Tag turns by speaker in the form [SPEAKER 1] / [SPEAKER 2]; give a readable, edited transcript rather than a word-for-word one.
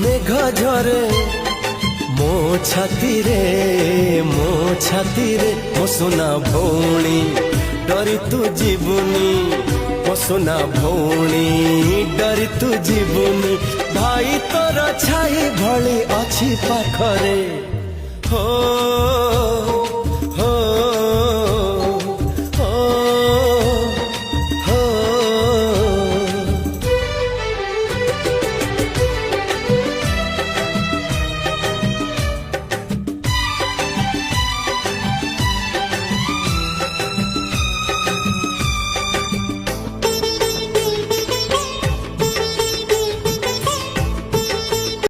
[SPEAKER 1] मेघ झरे मो छाती रे मो सोना भौणी डरी तू जीवनी मो सोना भौणी डरी तू जीवनी भाई तोर छाई भली अच्छी पाखरे हो